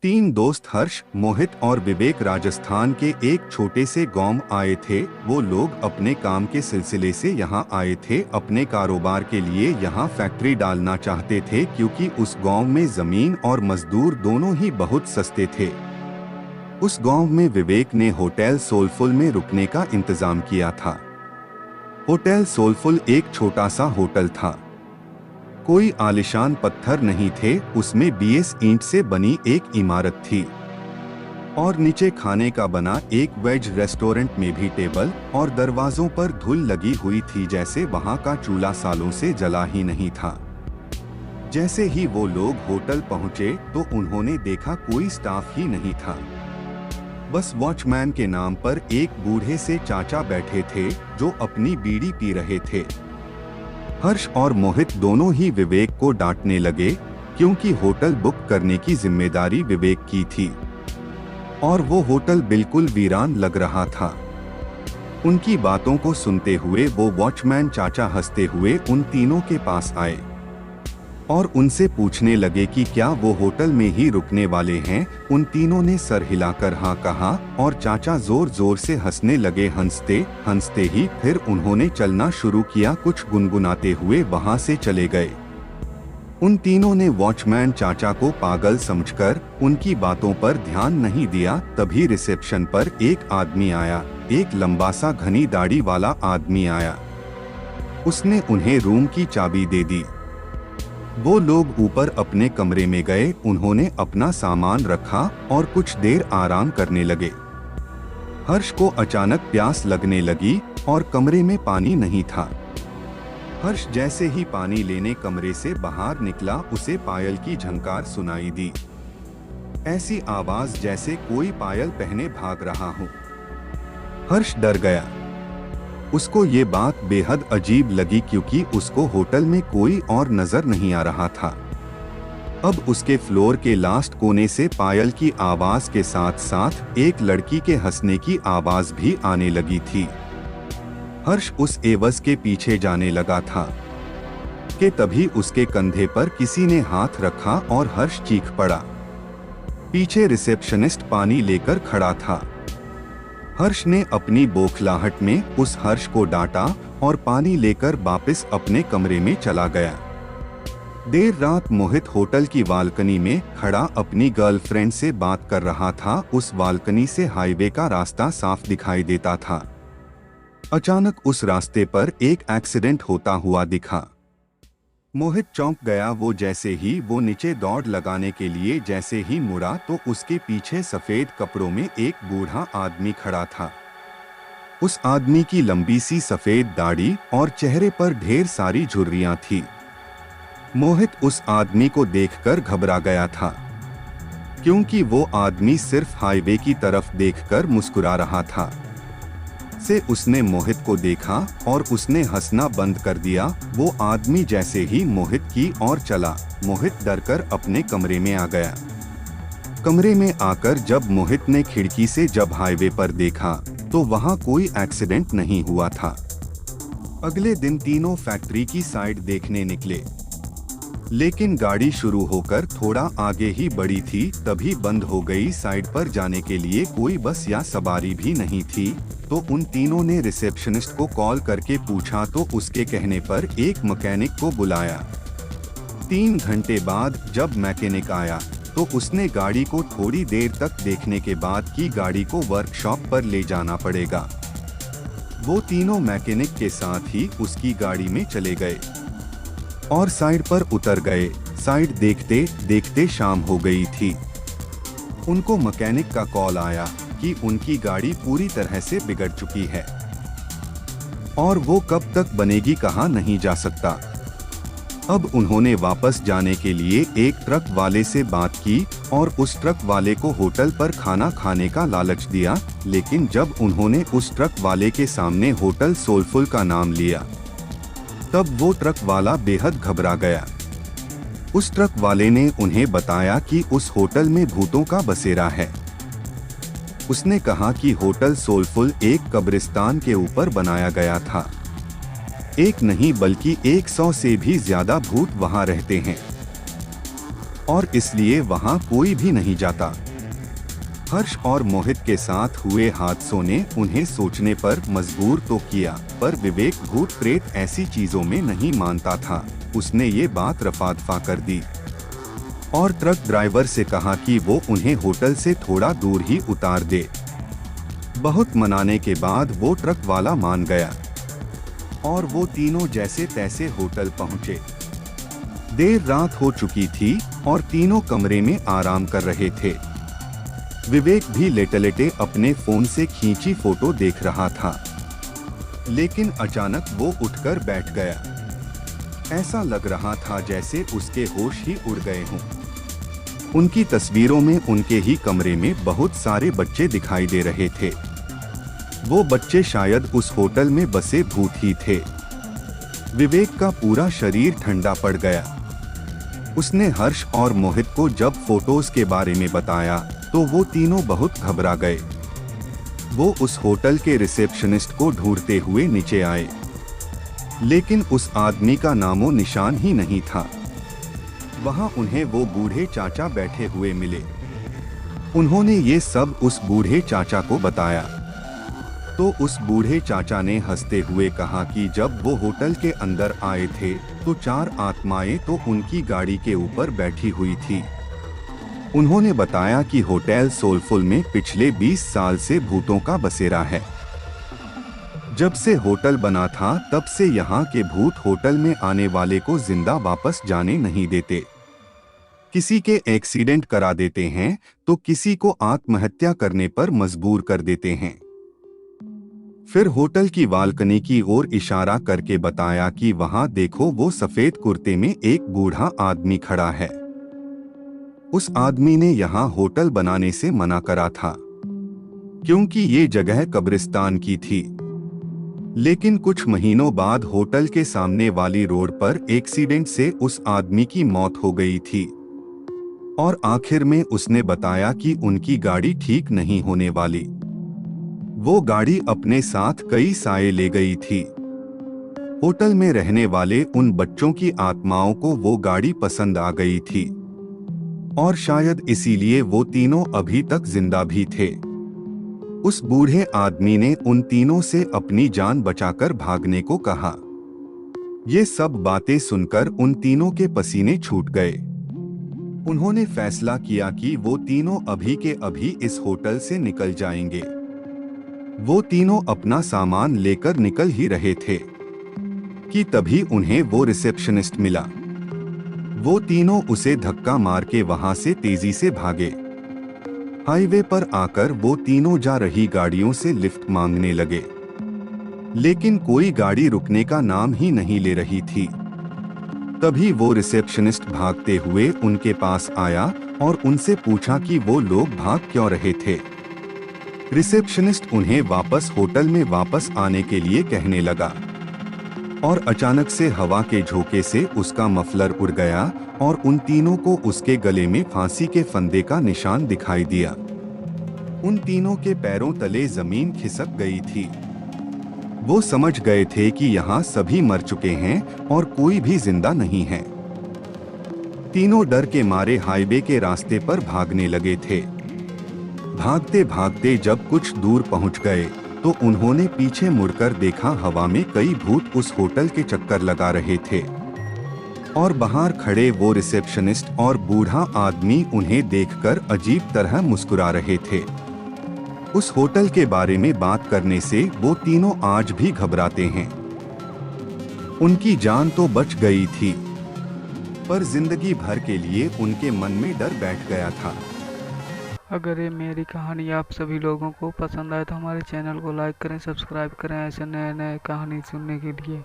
तीन दोस्त हर्ष, मोहित और विवेक राजस्थान के एक छोटे से गांव आए थे। वो लोग अपने काम के सिलसिले से यहाँ आए थे। अपने कारोबार के लिए यहाँ फैक्ट्री डालना चाहते थे क्योंकि उस गांव में जमीन और मजदूर दोनों ही बहुत सस्ते थे। उस गांव में विवेक ने होटल सोलफुल में रुकने का इंतजाम किया था। होटल सोलफुल एक छोटा सा होटल था। कोई आलिशान पत्थर नहीं थे, उसमें 20 ईंट से बनी एक इमारत थी और नीचे खाने का बना एक वेज रेस्टोरेंट में भी टेबल और दरवाजों पर धूल लगी हुई थी, जैसे वहां का चूल्हा सालों से जला ही नहीं था। जैसे ही वो लोग होटल पहुंचे तो उन्होंने देखा कोई स्टाफ ही नहीं था। बस वॉचमैन के नाम पर एक बूढ़े से चाचा बैठे थे जो अपनी बीड़ी पी रहे थे। हर्ष और मोहित दोनों ही विवेक को डांटने लगे क्योंकि होटल बुक करने की जिम्मेदारी विवेक की थी और वो होटल बिल्कुल वीरान लग रहा था। उनकी बातों को सुनते हुए वो वॉचमैन चाचा हंसते हुए उन तीनों के पास आए और उनसे पूछने लगे कि क्या वो होटल में ही रुकने वाले हैं। उन तीनों ने सर हिलाकर हाँ कहा और चाचा जोर जोर से हंसने लगे। हंसते हंसते ही फिर उन्होंने चलना शुरू किया। कुछ गुनगुनाते हुए वहां से चले गए। उन तीनों ने वॉचमैन चाचा को पागल समझकर उनकी बातों पर ध्यान नहीं दिया। तभी रिसेप्शन पर एक आदमी आया, एक लंबा सा घनी दाढ़ी वाला आदमी आया। उसने उन्हें रूम की चाबी दे दी। वो लोग ऊपर अपने कमरे में गए। उन्होंने अपना सामान रखा और कुछ देर आराम करने लगे। हर्ष को अचानक प्यास लगने लगी और कमरे में पानी नहीं था। हर्ष जैसे ही पानी लेने कमरे से बाहर निकला, उसे पायल की झंकार सुनाई दी। ऐसी आवाज जैसे कोई पायल पहने भाग रहा हो। हर्ष डर गया। उसको ये बात बेहद अजीब लगी क्योंकि उसको होटल में कोई और नजर नहीं आ रहा था। अब उसके फ्लोर के लास्ट कोने से पायल की आवाज के साथ साथ एक लड़की के हंसने की आवाज भी आने लगी थी। हर्ष उस एवज के पीछे जाने लगा था कि तभी उसके कंधे पर किसी ने हाथ रखा और हर्ष चीख पड़ा। पीछे रिसेप्शनिस्ट पानी लेकर खड़ा था। हर्ष ने अपनी बौखलाहट में उस हर्ष को डांटा और पानी लेकर वापस अपने कमरे में चला गया। देर रात मोहित होटल की बालकनी में खड़ा अपनी गर्लफ्रेंड से बात कर रहा था। उस बालकनी से हाईवे का रास्ता साफ दिखाई देता था। अचानक उस रास्ते पर एक एक्सीडेंट होता हुआ दिखा। मोहित चौंक गया। वो जैसे ही वो नीचे दौड़ लगाने के लिए जैसे ही मुड़ा तो उसके पीछे सफेद कपड़ों में एक बूढ़ा आदमी खड़ा था। उस आदमी की लंबी सी सफेद दाढ़ी और चेहरे पर ढेर सारी झुर्रियां थी। मोहित उस आदमी को देखकर घबरा गया था क्योंकि वो आदमी सिर्फ हाईवे की तरफ देखकर मुस्कुरा रहा था। से उसने मोहित को देखा और उसने हंसना बंद कर दिया। वो आदमी जैसे ही मोहित की ओर चला, मोहित डरकर अपने कमरे में आ गया। कमरे में आकर जब मोहित ने खिड़की से जब हाईवे पर देखा तो वहां कोई एक्सीडेंट नहीं हुआ था। अगले दिन तीनों फैक्ट्री की साइड देखने निकले, लेकिन गाड़ी शुरू होकर थोड़ा आगे ही बढ़ी थी तभी बंद हो गई। साइड पर जाने के लिए कोई बस या सवारी भी नहीं थी। तो उन तीनों ने रिसेप्शनिस्ट को कॉल करके पूछा तो उसके कहने पर एक मैकेनिक को बुलाया। 3 घंटे बाद जब मैकेनिक आया तो उसने गाड़ी को थोड़ी देर तक देखने के बाद की गाड़ी को वर्कशॉप पर ले जाना पड़ेगा। वो तीनों मैकेनिक के साथ ही उसकी गाड़ी में चले गए और साइड पर उतर गए। साइड देखते देखते शाम हो गई थी। उनको मैकेनिक का कॉल आया कि उनकी गाड़ी पूरी तरह से बिगड़ चुकी है और वो कब तक बनेगी कहा नहीं जा सकता। अब उन्होंने वापस जाने के लिए एक ट्रक वाले से बात की और उस ट्रक वाले को होटल पर खाना खाने का लालच दिया। लेकिन जब उन्होंने उस ट्रक वाले के सामने होटल सोलफुल का नाम लिया तब वो ट्रक वाला बेहद घबरा गया। उस ट्रक वाले ने उन्हें बताया कि उस होटल में भूतों का बसेरा है। उसने कहा कि होटल सोलफुल एक कब्रिस्तान के ऊपर बनाया गया था। एक नहीं बल्कि 100 से भी ज्यादा भूत वहां रहते हैं और इसलिए वहां कोई भी नहीं जाता। हर्ष और मोहित के साथ हुए हादसों ने उन्हें सोचने पर मजबूर तो किया, पर विवेक भूत प्रेत ऐसी चीजों में नहीं मानता था। उसने ये बात रफा दफा कर दी और ट्रक ड्राइवर से कहा कि वो उन्हें होटल से थोड़ा दूर ही उतार दे। बहुत मनाने के बाद वो ट्रक वाला मान गया और वो तीनों जैसे तैसे होटल पहुंचे। देर रात हो चुकी थी और तीनों कमरे में आराम कर रहे थे। विवेक भी लेटे-लेटे अपने फोन से खींची फोटो देख रहा था, लेकिन अचानक वो उठकर बैठ गया। ऐसा लग रहा था जैसे उसके होश ही उड़ गए हों। उनकी तस्वीरों में उनके ही कमरे में बहुत सारे बच्चे दिखाई दे रहे थे। वो बच्चे शायद उस होटल में बसे भूत ही थे। विवेक का पूरा शरीर ठंडा पड़ गया। उसने हर्ष और मोहित को जब फोटोज के बारे में बताया तो वो तीनों बहुत घबरा गए। वो उस होटल के रिसेप्शनिस्ट को ढूंढते हुए नीचे आए, लेकिन उस आदमी का नामो निशान ही नहीं था। वहां उन्हें वो बूढ़े चाचा बैठे हुए मिले। उन्होंने ये सब उस बूढ़े चाचा को बताया तो उस बूढ़े चाचा ने हंसते हुए कहा कि जब वो होटल के अंदर आए थे तो 4 आत्माएं तो उनकी गाड़ी के ऊपर बैठी हुई थी। उन्होंने बताया कि होटल सोलफुल में पिछले 20 साल से भूतों का बसेरा है। जब से होटल बना था तब से यहाँ के भूत होटल में आने वाले को जिंदा वापस जाने नहीं देते। किसी के एक्सीडेंट करा देते हैं तो किसी को आत्महत्या करने पर मजबूर कर देते हैं। फिर होटल की बालकनी की ओर इशारा करके बताया कि वहां देखो, वो सफेद कुर्ते में एक बूढ़ा आदमी खड़ा है। उस आदमी ने यहाँ होटल बनाने से मना करा था क्योंकि ये जगह कब्रिस्तान की थी। लेकिन कुछ महीनों बाद होटल के सामने वाली रोड पर एक्सीडेंट से उस आदमी की मौत हो गई थी और आखिर में उसने बताया कि उनकी गाड़ी ठीक नहीं होने वाली। वो गाड़ी अपने साथ कई साए ले गई थी। होटल में रहने वाले उन बच्चों की आत्माओं को वो गाड़ी पसंद आ गई थी और शायद इसीलिए वो तीनों अभी तक जिंदा भी थे। उस बूढ़े आदमी ने उन तीनों से अपनी जान बचाकर भागने को कहा। ये सब बातें सुनकर उन तीनों के पसीने छूट गए। उन्होंने फैसला किया कि वो तीनों अभी के अभी इस होटल से निकल जाएंगे। वो तीनों अपना सामान लेकर निकल ही रहे थे कि तभी उन्हें वो रिसेप्शनिस्ट मिला। वो तीनों उसे धक्का मार के वहां से तेजी से भागे। हाईवे पर आकर वो तीनों जा रही गाड़ियों से लिफ्ट मांगने लगे, लेकिन कोई गाड़ी रुकने का नाम ही नहीं ले रही थी। तभी वो रिसेप्शनिस्ट भागते हुए उनके पास आया और उनसे पूछा कि वो लोग भाग क्यों रहे थे। रिसेप्शनिस्ट उन्हें वापस होटल में वापस आने के लिए कहने लगा और अचानक से हवा के झोंके से उसका मफलर उड़ गया और उन तीनों को उसके गले में फांसी के फंदे का निशान दिखाई दिया। उन तीनों के पैरों तले जमीन खिसक गई थी। वो समझ गए थे कि यहाँ सभी मर चुके हैं और कोई भी जिंदा नहीं है। तीनों डर के मारे हाईवे के रास्ते पर भागने लगे थे। भागते भागते जब कुछ दूर पहुंच गए तो उन्होंने पीछे मुड़कर देखा, हवा में कई भूत उस होटल के चक्कर लगा रहे थे और बाहर खड़े वो रिसेप्शनिस्ट और बूढ़ा आदमी उन्हें देखकर अजीब तरह मुस्कुरा रहे थे। उस होटल के बारे में बात करने से वो तीनों आज भी घबराते हैं। उनकी जान तो बच गई थी, पर जिंदगी भर के लिए उनके मन में डर बैठ गया था। अगर ये मेरी कहानी आप सभी लोगों को पसंद आए तो हमारे चैनल को लाइक करें, सब्सक्राइब करें ऐसे नए नए कहानी सुनने के लिए।